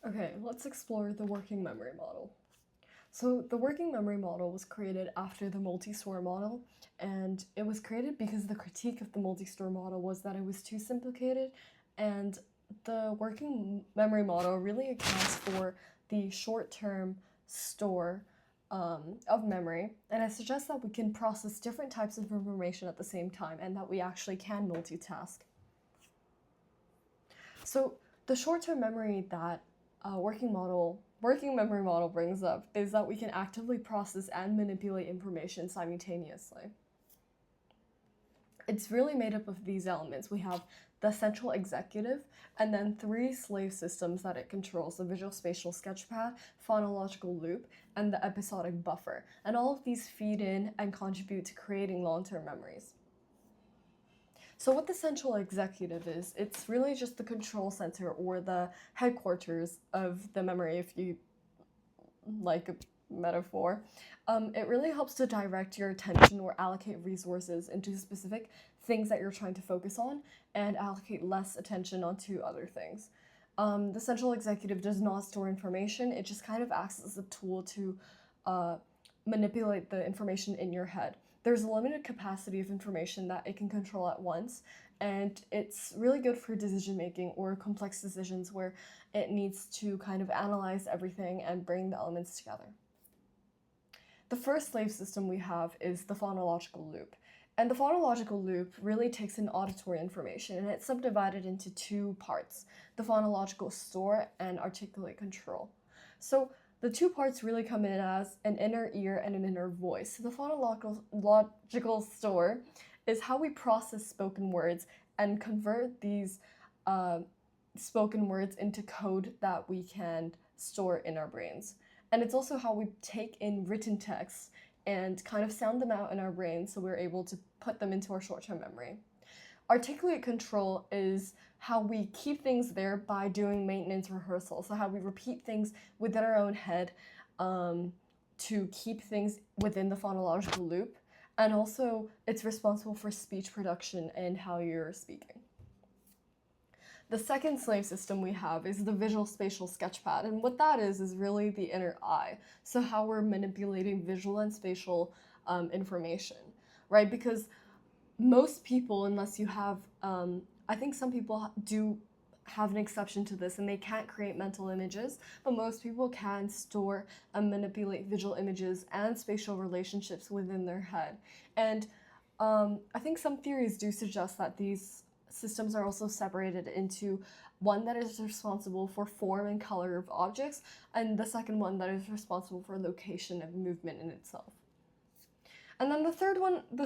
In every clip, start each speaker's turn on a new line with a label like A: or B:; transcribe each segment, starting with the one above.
A: Okay, let's explore the working memory model. So, the working memory model was created after the multi-store model, and it was created because the critique of the multi-store model was that it was too simplicated, and the working memory model really accounts for the short-term store of memory, and it suggests that we can process different types of information at the same time and that we actually can multitask. So the short-term memory that working memory model brings up is that we can actively process and manipulate information simultaneously. It's really made up of these elements. We have the central executive, and then three slave systems that it controls: the visual spatial sketchpad, phonological loop, and the episodic buffer. And all of these feed in and contribute to creating long-term memories. So what the central executive is, it's really just the control center or the headquarters of the memory, if you like a metaphor. It really helps to direct your attention or allocate resources into specific things that you're trying to focus on and allocate less attention onto other things. The central executive does not store information, it just kind of acts as a tool to uh, manipulate the information in your head. There's a limited capacity of information that it can control at once, and it's really good for decision making or complex decisions where it needs to kind of analyze everything and bring the elements together. The first slave system we have is the phonological loop. And the phonological loop really takes in auditory information, and it's subdivided into two parts: the phonological store and articulate control. So the two parts really come in as an inner ear and an inner voice. So the phonological store is how we process spoken words and convert these uh, spoken words into code that we can store in our brains. And it's also how we take in written texts and kind of sound them out in our brains so we're able to put them into our short term memory. Articulate control is how we keep things there by doing maintenance rehearsal. So, how we repeat things within our own head to keep things within the phonological loop. And also, it's responsible for speech production and how you're speaking. The second slave system we have is the visual spatial sketchpad, and what that is really the inner eye. So how we're manipulating visual and spatial information, right? Because most people, unless you have, I think some people do have an exception to this and they can't create mental images, but most people can store and manipulate visual images and spatial relationships within their head. And I think some theories do suggest that these systems are also separated into one that is responsible for form and color of objects, and the second one that is responsible for location and movement in itself. And then the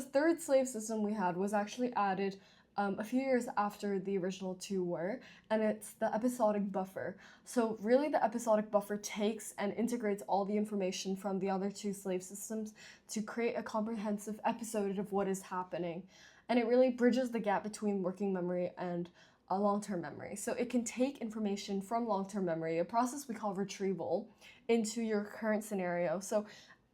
A: third slave system we had was actually added a few years after the original two were, and it's the episodic buffer. So, really, the episodic buffer takes and integrates all the information from the other two slave systems to create a comprehensive episode of what is happening. And it really bridges the gap between working memory and a long-term memory. So it can take information from long-term memory, a process we call retrieval, into your current scenario. So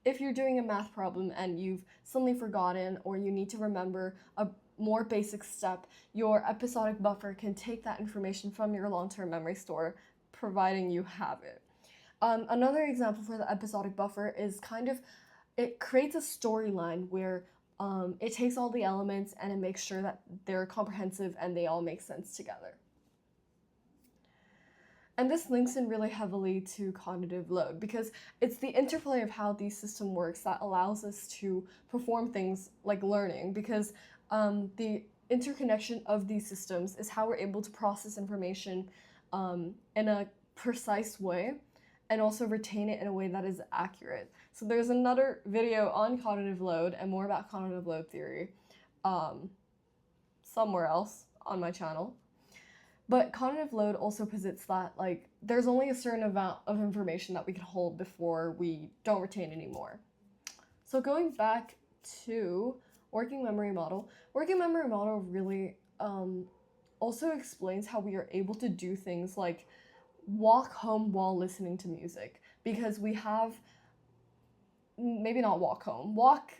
A: if you're doing a math problem and you've suddenly forgotten or you need to remember a more basic step, your episodic buffer can take that information from your long-term memory store, providing you have it. Another example for the episodic buffer is it creates a storyline where it takes all the elements and it makes sure that they're comprehensive and they all make sense together. And this links in really heavily to cognitive load because it's the interplay of how the system works that allows us to perform things like learning, because the interconnection of these systems is how we're able to process information in a precise way and also retain it in a way that is accurate. So there's another video on cognitive load and more about cognitive load theory somewhere else on my channel. But cognitive load also posits that there's only a certain amount of information that we can hold before we don't retain anymore. So going back to working memory model really also explains how we are able to do things like walk home while listening to music, because we have, maybe not walk home, walk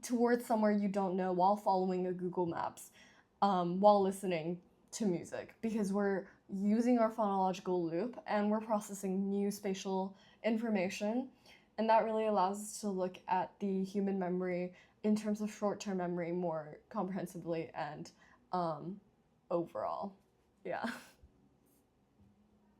A: towards somewhere you don't know while following a Google Maps, while listening to music, because we're using our phonological loop, and we're processing new spatial information. And that really allows us to look at the human memory in terms of short-term memory more comprehensively and overall. Yeah.